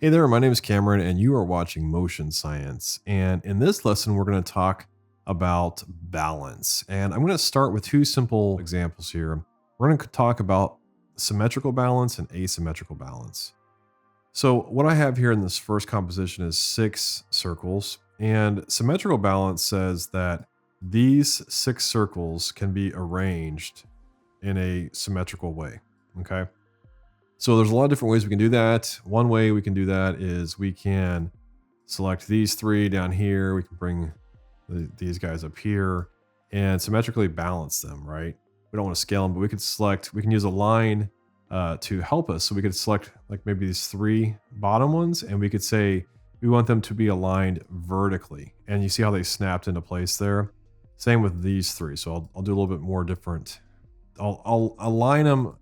Hey there, my name is Cameron, and you are watching Motion Science. And in this lesson, we're going to talk about balance. And I'm going to start with two simple examples here. We're going to talk about symmetrical balance and asymmetrical balance. So, what I have here in this first composition is 6 circles, and symmetrical balance says that these 6 circles can be arranged in a symmetrical way. Okay. So there's a lot of different ways we can do that. One way we can do that is we can select these 3 down here. We can bring these guys up here and symmetrically balance them, right? We don't want to scale them, but we can use a line to help us. So we could select like maybe these 3 bottom ones, and we could say we want them to be aligned vertically. And you see how they snapped into place there? Same with these 3. So I'll do a little bit more different. I'll align them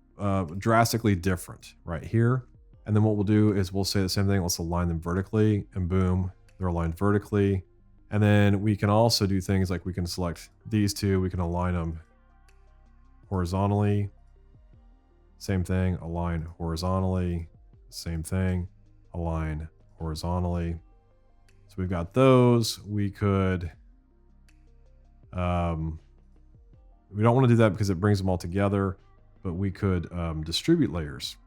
drastically different right here. And then what we'll do is we'll say the same thing. Let's align them vertically, and boom, they're aligned vertically. And then we can also do things like we can select these 2. We can align them horizontally. Same thing, align horizontally. Same thing, align horizontally. So we've got those. We could, we don't want to do that because it brings them all together, but we could distribute layers.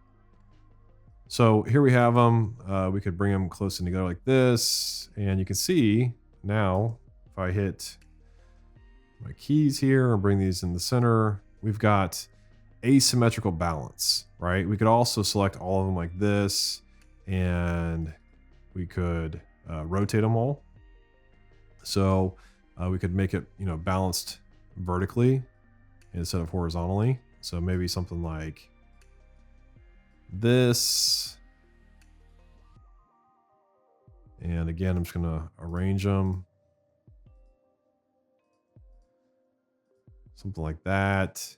So here we have them. We could bring them close in together like this. And you can see now, if I hit my keys here and bring these in the center, we've got asymmetrical balance, right? We could also select all of them like this, and we could rotate them all. So we could make it, balanced vertically instead of horizontally. So maybe something like this. And again, I'm just going to arrange them. Something like that.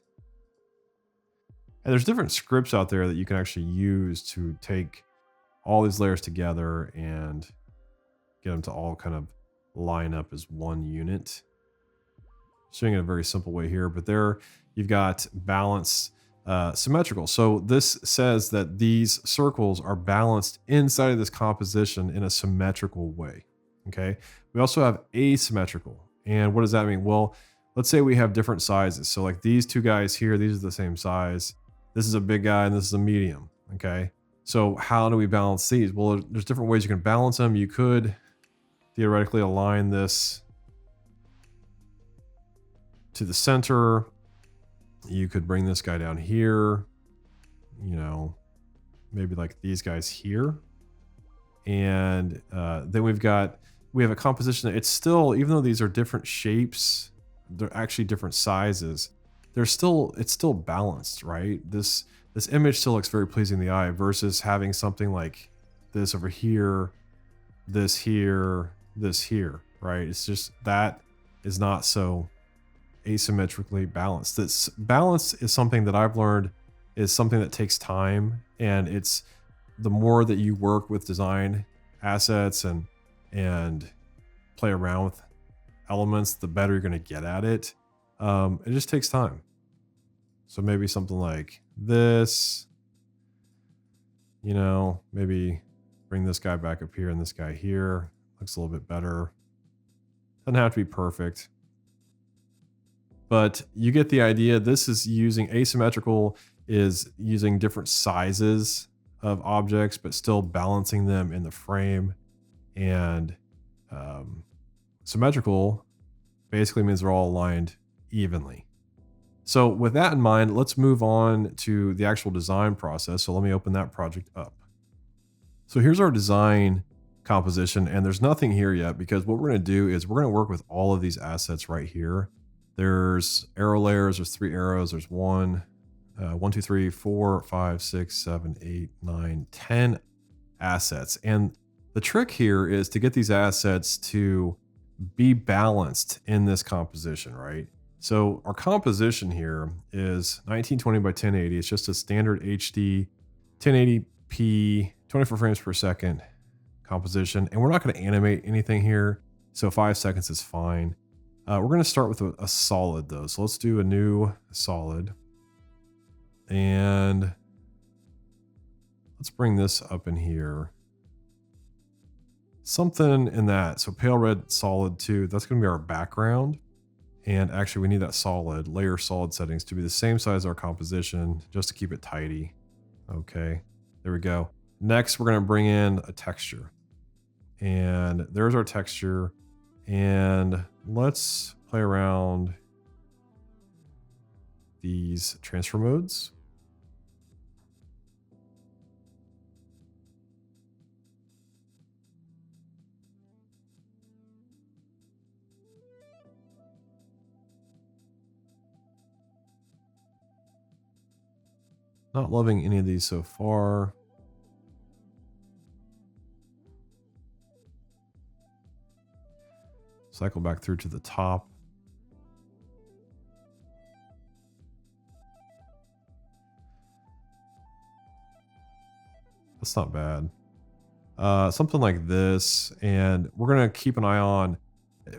And there's different scripts out there that you can actually use to take all these layers together and get them to all kind of line up as one unit. Showing it a very simple way here, but there you've got balance symmetrical. So this says that these circles are balanced inside of this composition in a symmetrical way. Okay. We also have asymmetrical. And what does that mean? Well, let's say we have different sizes. So like these 2 guys here, these are the same size. This is a big guy and this is a medium. Okay. So how do we balance these? Well, there's different ways you can balance them. You could theoretically align this to the center. You could bring this guy down here, maybe like these guys here. And then we have a composition that it's still, even though these are different shapes, they're actually different sizes, it's still balanced, right? This image still looks very pleasing to the eye versus having something like this over here, this here, this here, right? It's just that is not so asymmetrically balanced. This balance is something that I've learned is something that takes time, and it's the more that you work with design assets and play around with elements, the better you're going to get at it. It just takes time. So maybe something like this, maybe bring this guy back up here and this guy here. Looks a little bit better. Doesn't have to be perfect, but you get the idea. This is using asymmetrical, is using different sizes of objects, but still balancing them in the frame. And symmetrical basically means they're all aligned evenly. So with that in mind, let's move on to the actual design process. So let me open that project up. So here's our design composition, and there's nothing here yet because what we're going to do is we're going to work with all of these assets right here. There's arrow layers. There's 3 arrows. There's 1, 2, 3, 4, 5, 6, 7, 8, 9, 10 assets. And the trick here is to get these assets to be balanced in this composition, right? So our composition here is 1920 by 1080. It's just a standard HD 1080p 24 frames per second composition. And we're not going to animate anything here. So 5 seconds is fine. We're going to start with a solid though. So let's do a new solid. And let's bring this up in here. something in that. So pale red solid too. That's going to be our background. And actually we need that solid layer solid settings to be the same size as our composition just to keep it tidy. Okay, there we go. Next, we're going to bring in a texture. And there's our texture. And let's play around these transfer modes. Not loving any of these so far. Cycle back through to the top. That's not bad. Something like this, and we're gonna keep an eye on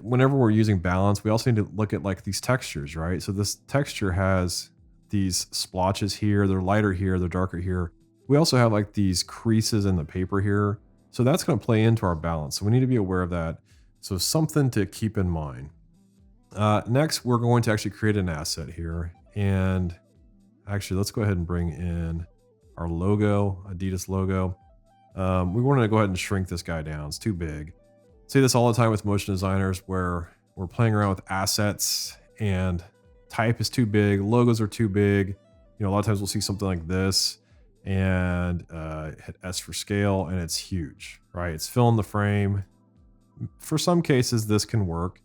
whenever we're using balance. We also need to look at like these textures, right? So this texture has these splotches here. They're lighter here. They're darker here. We also have like these creases in the paper here. So that's going to play into our balance. So we need to be aware of that. So something to keep in mind. Next, we're going to actually create an asset here. And actually, let's go ahead and bring in our logo, Adidas logo. We want to go ahead and shrink this guy down. It's too big. I see this all the time with motion designers where we're playing around with assets and type is too big, logos are too big. You know, a lot of times we'll see something like this and hit S for scale and it's huge, right? It's filling the frame. For some cases, this can work,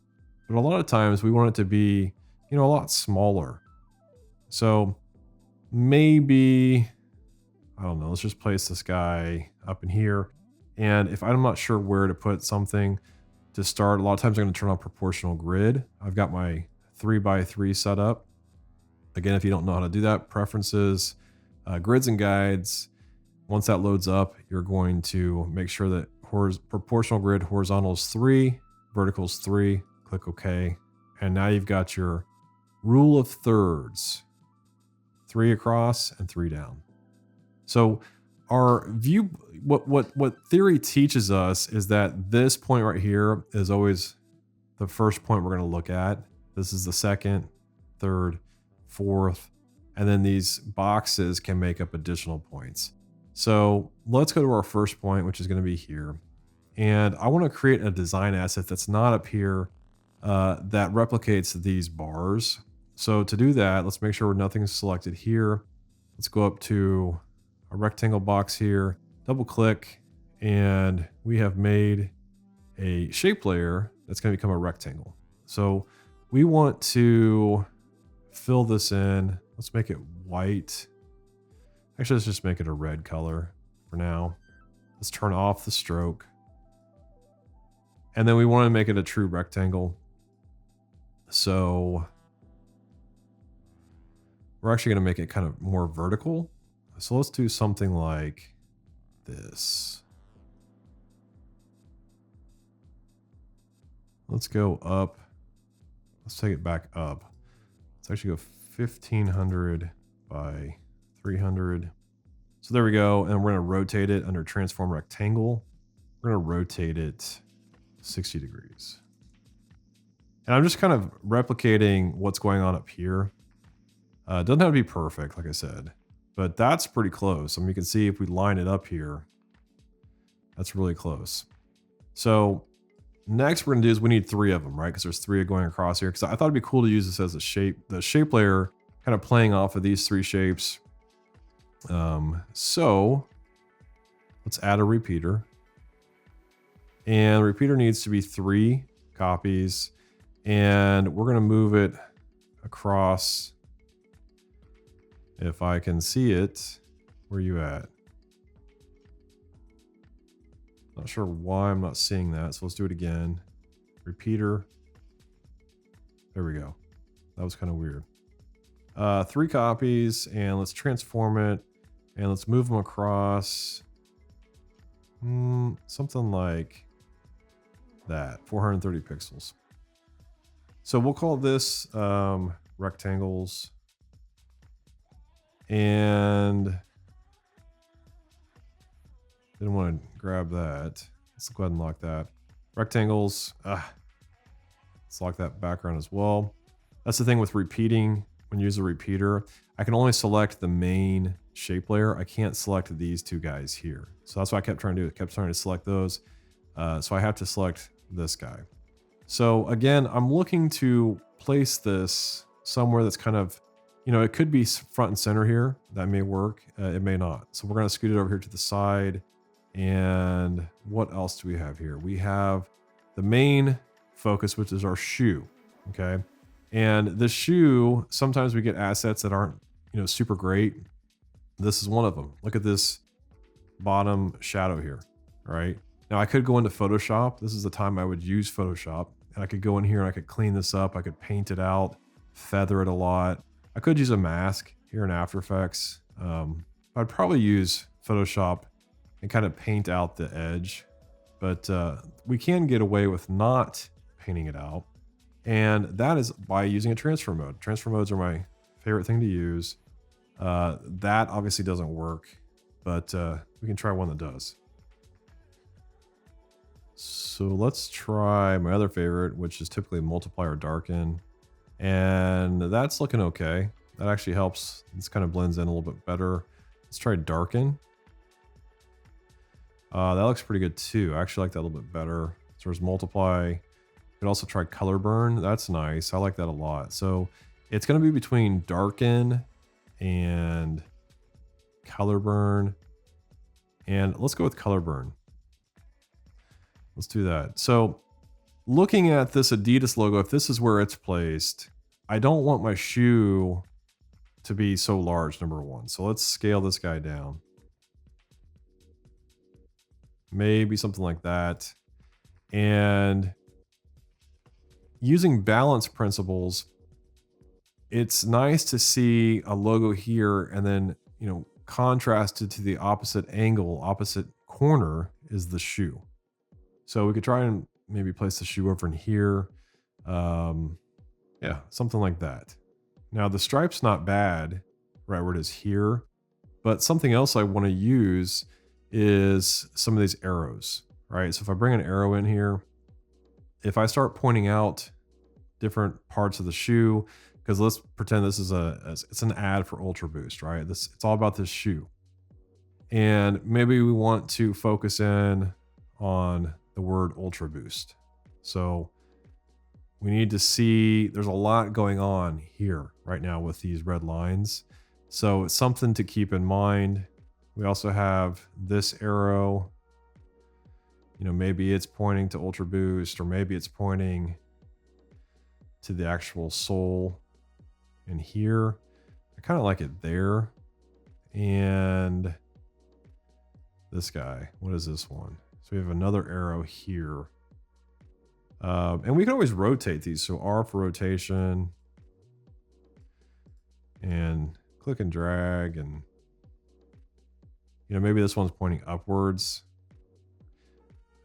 but a lot of times we want it to be, you know, a lot smaller. So maybe, I don't know, let's just place this guy up in here. And if I'm not sure where to put something to start, a lot of times I'm going to turn on proportional grid. I've got my 3x3 set up. Again, if you don't know how to do that, preferences, grids and guides. Once that loads up, you're going to make sure that proportional grid horizontal is 3, vertical is 3, click OK. And now you've got your rule of thirds, 3 across and 3 down. So our view, what theory teaches us is that this point right here is always the first point we're going to look at. This is the second, third, fourth, and then these boxes can make up additional points. So let's go to our first point, which is going to be here. And I want to create a design asset that's not up here that replicates these bars. So to do that, let's make sure nothing's selected here. Let's go up to a rectangle box here, double click, and we have made a shape layer that's going to become a rectangle. So we want to fill this in. Let's make it white. Actually, let's just make it a red color for now. Let's turn off the stroke. And then we want to make it a true rectangle. So we're actually going to make it kind of more vertical. So let's do something like this. Let's go up. Let's take it back up. Let's actually go 1500 by 300. So there we go. And we're going to rotate it under transform rectangle. We're going to rotate it 60 degrees. And I'm just kind of replicating what's going on up here. It doesn't have to be perfect, like I said, but that's pretty close. I mean, you can see if we line it up here, that's really close. So next we're going to do is we need 3 of them, right? Because there's 3 going across here. Because I thought it'd be cool to use this as a shape, the shape layer kind of playing off of these 3 shapes. So let's add a repeater. And the repeater needs to be 3 copies. And we're going to move it across. If I can see it, where are you at? Not sure why I'm not seeing that. So let's do it again. Repeater. There we go. That was kind of weird. 3 copies, and let's transform it, and let's move them across. Something like that, 430 pixels. So we'll call this rectangles. And didn't want to grab that. Let's go ahead and lock that. Rectangles, let's lock that background as well. That's the thing with repeating. When you use a repeater, I can only select the main shape layer. I can't select these two guys here. So that's what I kept trying to do. I kept trying to select those. So I have to select this guy. So again, I'm looking to place this somewhere that's kind of, it could be front and center here. That may work. It may not. So we're going to scoot it over here to the side. And what else do we have here? We have the main focus, which is our shoe. Okay. And the shoe, sometimes we get assets that aren't, super great. This is one of them. Look at this bottom shadow here, right? Now I could go into Photoshop. This is the time I would use Photoshop. And I could go in here and I could clean this up. I could paint it out, feather it a lot. I could use a mask here in After Effects. I'd probably use Photoshop and kind of paint out the edge. But we can get away with not painting it out. And that is by using a transfer mode. Transfer modes are my favorite thing to use. That obviously doesn't work, but we can try one that does. So let's try my other favorite, which is typically multiply or darken. And that's looking okay. That actually helps. This kind of blends in a little bit better. Let's try darken. That looks pretty good too. I actually like that a little bit better. So there's multiply. You could also try color burn. That's nice. I like that a lot. So it's going to be between darken and color burn. And let's go with color burn. Let's do that. So looking at this Adidas logo, if this is where it's placed, I don't want my shoe to be so large, number one. So let's scale this guy down. Maybe something like that. And using balance principles, it's nice to see a logo here and then, contrasted to the opposite angle, opposite corner is the shoe. So we could try and maybe place the shoe over in here. Yeah, something like that. Now the stripe's not bad, right where it is here, but something else I want to use is some of these arrows, right? So if I bring an arrow in here, if I start pointing out different parts of the shoe, because let's pretend this is it's an ad for Ultra Boost, right? It's all about this shoe. And maybe we want to focus in on the word Ultra Boost. So we need to see, there's a lot going on here right now with these red lines. So it's something to keep in mind. We also have this arrow, maybe it's pointing to Ultra Boost, or maybe it's pointing to the actual sole in here. I kind of like it there. And this guy, what is this one? So we have another arrow here. And we can always rotate these. So R for rotation. And click and drag. And, maybe this one's pointing upwards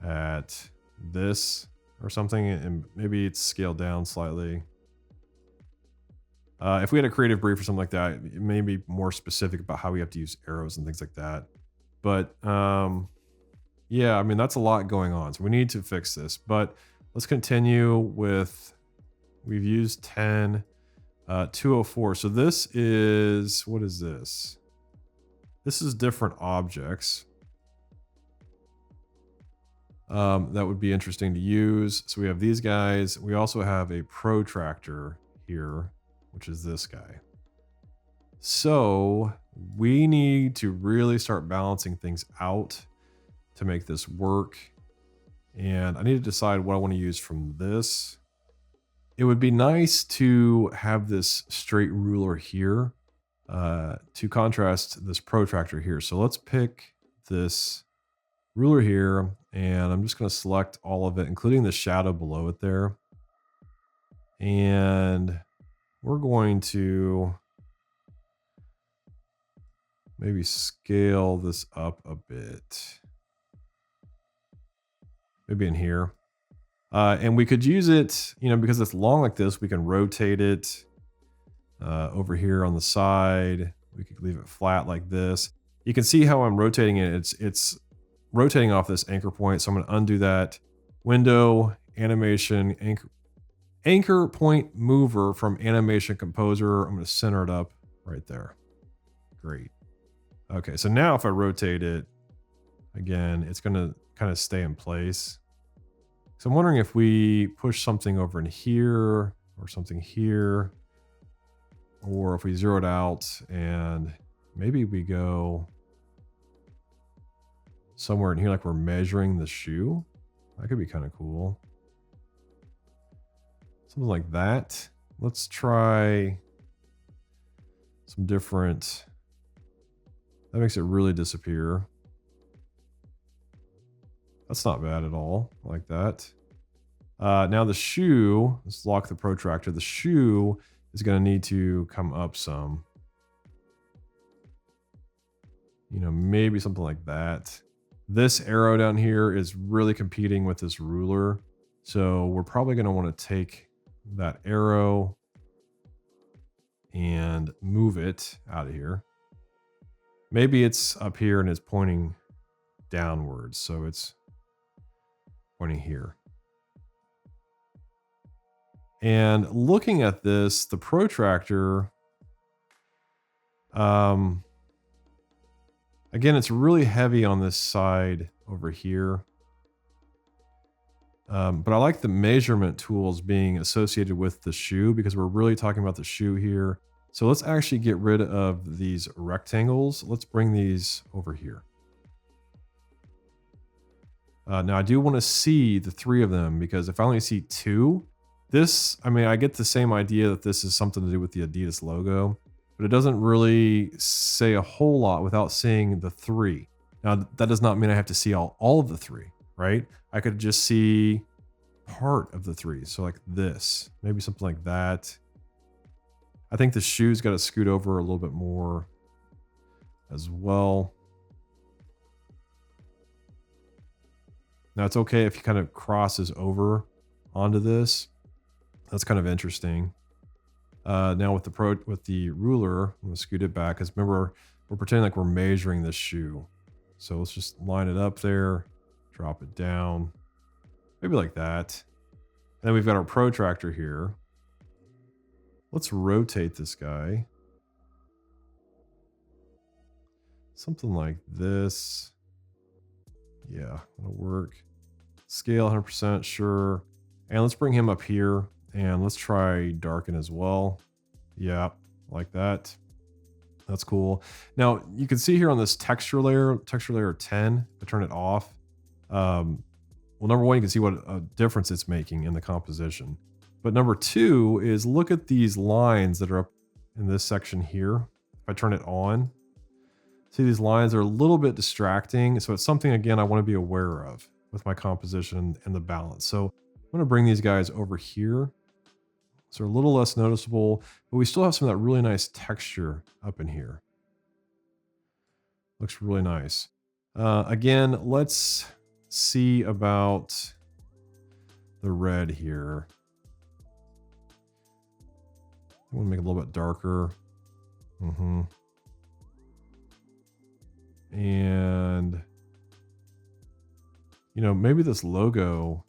at this or something. And maybe it's scaled down slightly. If we had a creative brief or something like that, it may be more specific about how we have to use arrows and things like that. But yeah, I mean, that's a lot going on. So we need to fix this. But let's continue with, we've used 10, 204. So this is, what is this? This is different objects. That would be interesting to use. So we have these guys. We also have a protractor here, which is this guy. So we need to really start balancing things out to make this work. And I need to decide what I want to use from this. It would be nice to have this straight ruler here to contrast this protractor here. So let's pick this ruler here, and I'm just going to select all of it, including the shadow below it there. And we're going to maybe scale this up a bit. Maybe in here. And we could use it, because it's long like this, we can rotate it over here on the side. We could leave it flat like this. You can see how I'm rotating it. It's rotating off this anchor point. So I'm going to undo that. Window, animation, anchor point mover from animation composer. I'm going to center it up right there. Great. Okay, so now if I rotate it, again, it's going to kind of stay in place. So I'm wondering if we push something over in here or something here, or if we zero it out and maybe we go somewhere in here like we're measuring the shoe. That could be kind of cool. Something like that. Let's try some different. That makes it really disappear. That's not bad at all. I like that. Now the shoe, let's lock the protractor. The shoe is going to need to come up some. You know, maybe something like that. This arrow down here is really competing with this ruler. So we're probably going to want to take that arrow and move it out of here. Maybe it's up here and it's pointing downwards. So it's pointing here. And looking at this, the protractor, again, it's really heavy on this side over here. But I like the measurement tools being associated with the shoe because we're really talking about the shoe here. So let's actually get rid of these rectangles. Let's bring these over here. Now I do want to see the three of them because if I only see two, this, I mean, I get the same idea that this is something to do with the Adidas logo, but it doesn't really say a whole lot without seeing the three. Now that does not mean I have to see all of the three, right? I could just see part of the three. So like this, maybe something like that. I think the shoe's got to scoot over a little bit more as well. Now it's okay if he kind of crosses over onto this. That's kind of interesting. Now with the ruler, I'm gonna scoot it back because remember we're pretending like we're measuring this shoe. So let's just line it up there, drop it down, maybe like that. And then we've got our protractor here. Let's rotate this guy. Something like this. Yeah, that'll work. Scale 100%, sure. And let's bring him up here and let's try darken as well. Yeah, like that. That's cool. Now you can see here on this texture layer 10, I turn it off. Well, number one, you can see what a difference it's making in the composition. But number two is look at these lines that are up in this section here. If I turn it on, see these lines are a little bit distracting. So it's something, again, I want to be aware of with my composition and the balance. So I'm going to bring these guys over here. So they're a little less noticeable, but we still have some of that really nice texture up in here. Looks really nice. Again, let's see about the red here. I want to make it a little bit darker. And, you know, maybe this logo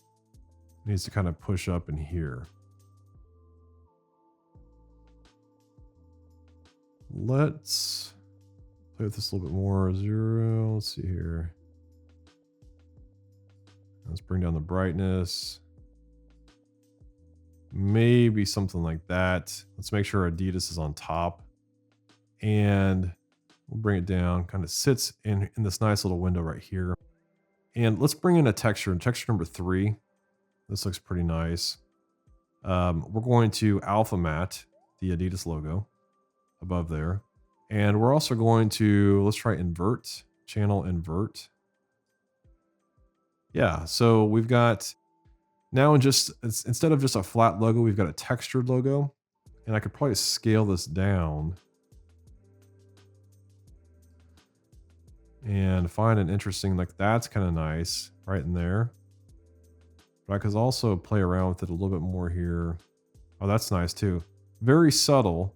needs to kind of push up in here. Let's play with this a little bit more. 0, let's see here. Let's bring down the brightness. Maybe something like that. Let's make sure Adidas is on top. And we'll bring it down. Kind of sits in this nice little window right here. And let's bring in a texture. Texture number 3. This looks pretty nice. We're going to alpha matte the Adidas logo above there. And we're also going to, let's try invert, channel invert. Yeah, so we've got now instead of just a flat logo, we've got a textured logo. And I could probably scale this down and find an interesting, like that's kind of nice right in there. But I could also play around with it a little bit more here. Oh, that's nice too. Very subtle,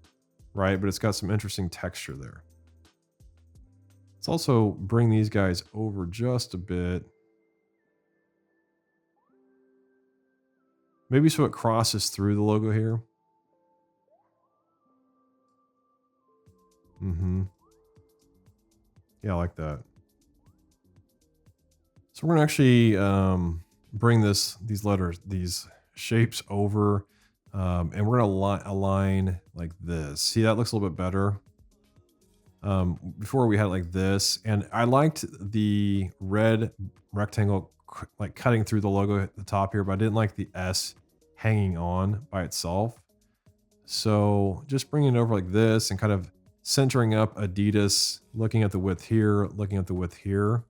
right? But it's got some interesting texture there. Let's also bring these guys over just a bit. Maybe so it crosses through the logo here. Yeah, I like that. So we're gonna actually bring these shapes over, and we're gonna align like this. See, that looks a little bit better. Before we had it like this, and I liked the red rectangle like cutting through the logo at the top here, but I didn't like the S hanging on by itself. So just bringing it over like this and kind of centering up Adidas, looking at the width here, looking at the width here.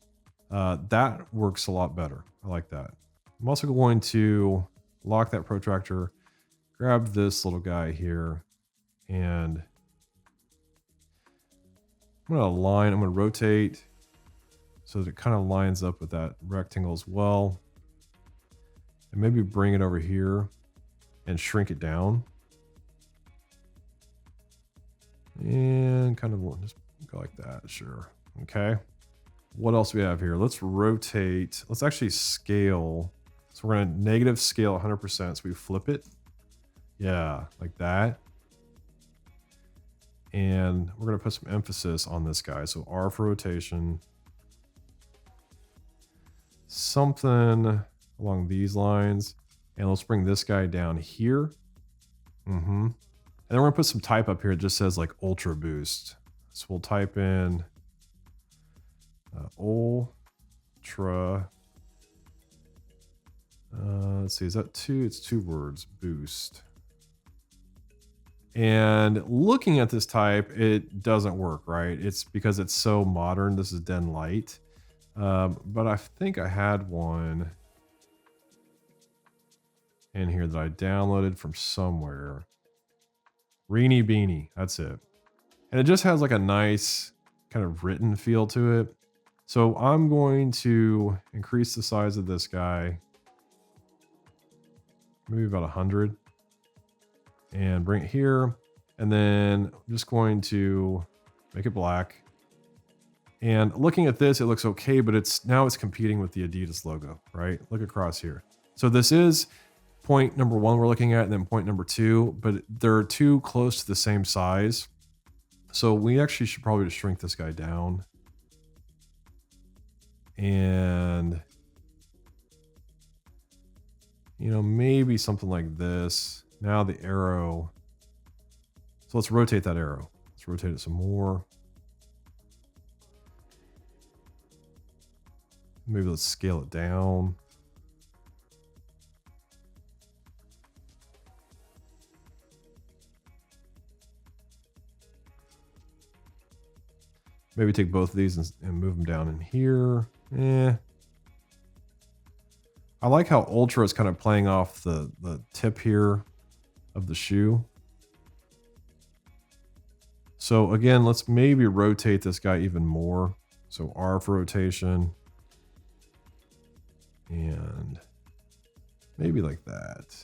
That works a lot better. I like that. I'm also going to lock that protractor, grab this little guy here, and I'm going to align, I'm going to rotate so that it kind of lines up with that rectangle as well. And maybe bring it over here and shrink it down. And kind of just go like that, sure. Okay. What else do we have here? Let's rotate. Let's actually scale. So we're going to negative scale 100%. So we flip it. Yeah, like that. And we're going to put some emphasis on this guy. So R for rotation. Something along these lines. And let's bring this guy down here. And then we're going to put some type up here. It just says like Ultra Boost. So we'll type in Ultra. Let's see, is that two? It's 2 words, boost. And looking at this type, it doesn't work, right? It's because it's so modern. This is Den Light. But I think I had one in here that I downloaded from somewhere. Reenie Beanie, that's it. And it just has like a nice kind of written feel to it. So I'm going to increase the size of this guy. Maybe about 100. And bring it here. And then I'm just going to make it black. And looking at this, it looks okay, but now it's competing with the Adidas logo, right? Look across here. So this is point number 1 we're looking at, and then point number 2, but they're too close to the same size. So we actually should probably just shrink this guy down. And, you know, maybe something like this. Now the arrow. So let's rotate that arrow. Let's rotate it some more. Maybe let's scale it down. Maybe take both of these and move them down in here. I like how Ultra is kind of playing off the tip here of the shoe. So again, let's maybe rotate this guy even more. So R for rotation. And maybe like that.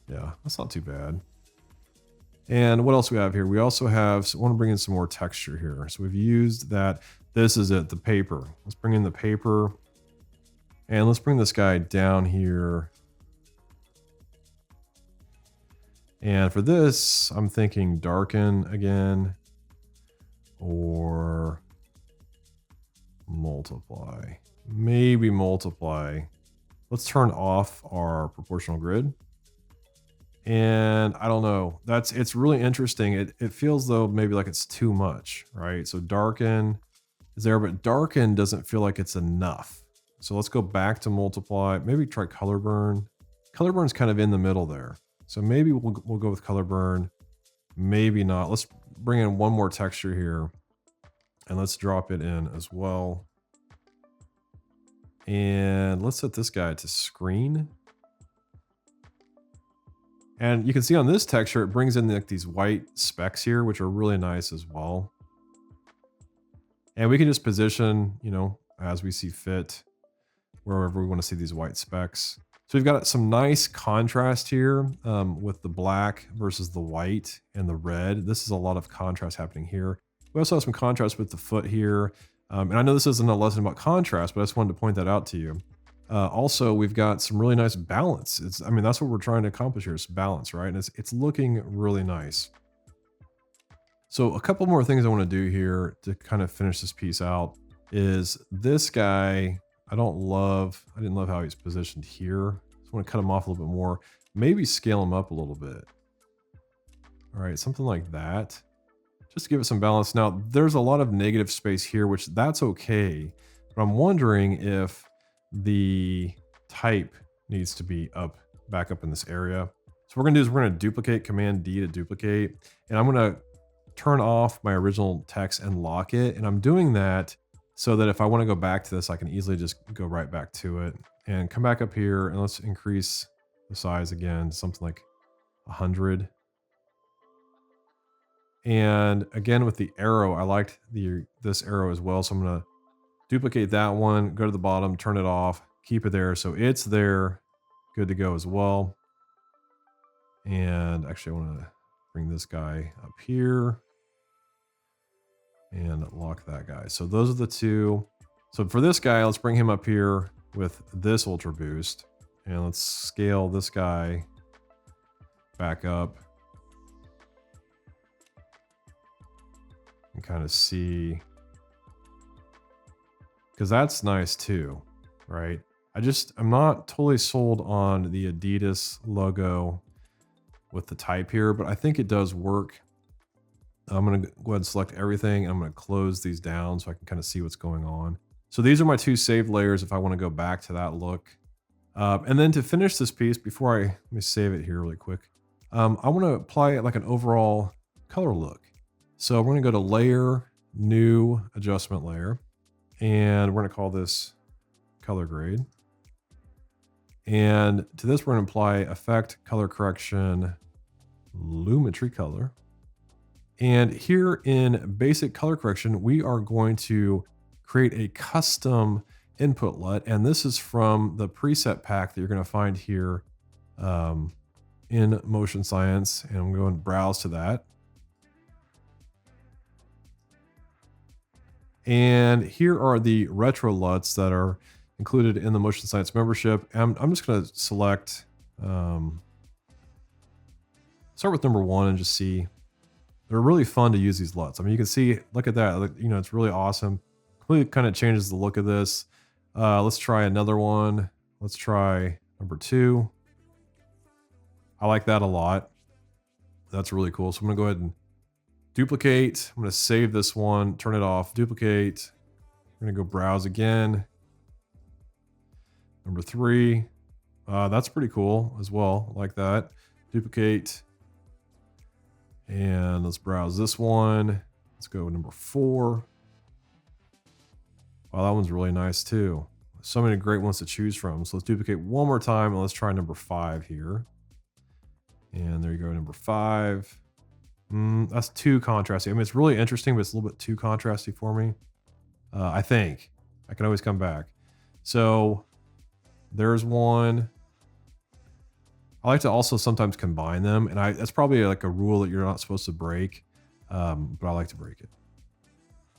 Yeah, that's not too bad. And what else we have here? We also have, so I want to bring in some more texture here. So we've used that. This is it, the paper. Let's bring in the paper. And let's bring this guy down here. And for this, I'm thinking darken again. Or multiply. Maybe multiply. Let's turn off our proportional grid. And I don't know, it's really interesting. It feels though maybe like it's too much, right? So darken is there, but darken doesn't feel like it's enough. So let's go back to multiply, maybe try color burn. Color burn's kind of in the middle there. So maybe we'll go with color burn, maybe not. Let's bring in one more texture here and let's drop it in as well. And let's set this guy to screen. And you can see on this texture, it brings in like these white specks here, which are really nice as well. And we can just position, you know, as we see fit, wherever we want to see these white specks. So we've got some nice contrast here with the black versus the white and the red. This is a lot of contrast happening here. We also have some contrast with the foot here. And I know this isn't a lesson about contrast, but I just wanted to point that out to you. Also, we've got some really nice balance. I mean, that's what we're trying to accomplish here is balance, right? And it's looking really nice. So a couple more things I want to do here to kind of finish this piece out is this guy. I didn't love how he's positioned here. Just want to cut him off a little bit more. Maybe scale him up a little bit. All right, something like that. Just to give it some balance. Now, there's a lot of negative space here, which that's okay. But I'm wondering if the type needs to be back up in this area. So what we're gonna do is we're gonna duplicate, Command D to duplicate, and I'm gonna turn off my original text and lock it. And I'm doing that so that if I wanna go back to this, I can easily just go right back to it and come back up here and let's increase the size again, to something like 100. And again, with the arrow, I liked this arrow as well. So I'm gonna duplicate that one, go to the bottom, turn it off, keep it there. So it's there, good to go as well. And actually I wanna bring this guy up here and lock that guy. So those are the two. So for this guy, let's bring him up here with this ultra boost and let's scale this guy back up and kind of see, because that's nice too, right? I'm not totally sold on the Adidas logo with the type here, but I think it does work. I'm going to go ahead and select everything. I'm going to close these down so I can kind of see what's going on. So these are my two saved layers if I want to go back to that look. And then to finish this piece, let me save it here really quick. I want to apply like an overall color look. So we're going to go to Layer, New Adjustment Layer, and we're going to call this Color Grade. And to this, we're going to apply Effect, Color Correction, Lumetri Color. And here in Basic Color Correction, we are going to create a custom input LUT. And this is from the preset pack that you're going to find here in Motion Science. And I'm going to browse to that. And here are the retro LUTs that are included in the Motion Science membership. I'm just going to select, start with number 1 and just see. They're really fun to use these LUTs. I mean, you can see, look at that. You know, it's really awesome. Completely kind of changes the look of this. Let's try another one. Let's try number 2. I like that a lot. That's really cool. So I'm going to go ahead and duplicate. I'm going to save this one, turn it off, duplicate. I'm going to go browse again. Number 3. That's pretty cool as well. I like that. Duplicate. And let's browse this one. Let's go number 4. Wow, that one's really nice too. So many great ones to choose from. So let's duplicate one more time and let's try number 5 here. And there you go, number 5. That's too contrasty. I mean, it's really interesting, but it's a little bit too contrasty for me. I think. I can always come back. So there's one. I like to also sometimes combine them, and that's probably like a rule that you're not supposed to break, but I like to break it.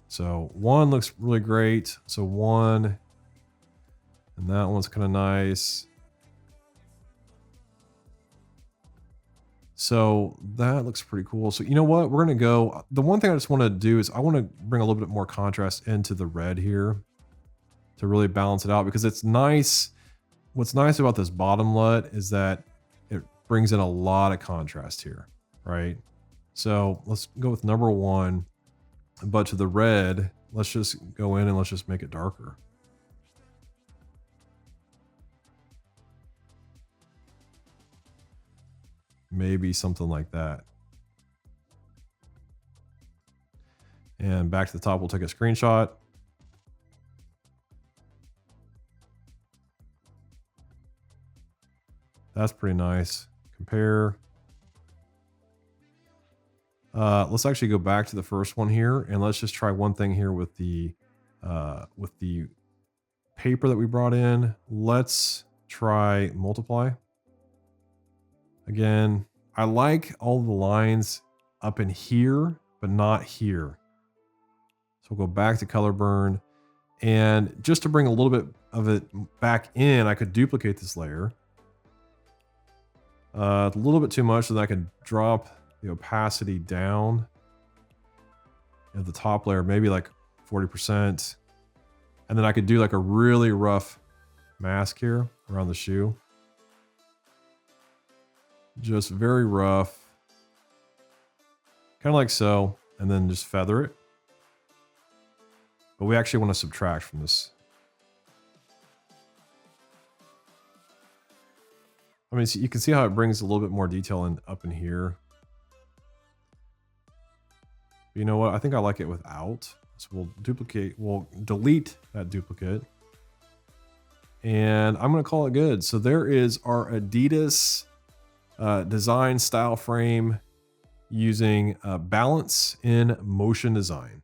So 1 looks really great. So 1, and that one's kind of nice. So that looks pretty cool. So you know what? We're going to go. The one thing I just want to do is I want to bring a little bit more contrast into the red here to really balance it out, because it's nice. What's nice about this bottom LUT is that it brings in a lot of contrast here, right? So let's go with number 1, but to the red, let's just go in and let's just make it darker. Maybe something like that. And back to the top, we'll take a screenshot. That's pretty nice. Compare. Let's actually go back to the first one here, and let's just try one thing here with the paper that we brought in. Let's try multiply. Again, I like all the lines up in here, but not here. So we'll go back to color burn. And just to bring a little bit of it back in, I could duplicate this layer. A little bit too much, so that I could drop the opacity down at the top layer, maybe like 40%. And then I could do like a really rough mask here around the shoe. Just very rough. Kind of like so. And then just feather it. But we actually want to subtract from this. I mean, so you can see how it brings a little bit more detail in up in here. But you know what? I think I like it without. So we'll delete that duplicate. And I'm going to call it good. So there is our Adidas design style frame using balance in motion design.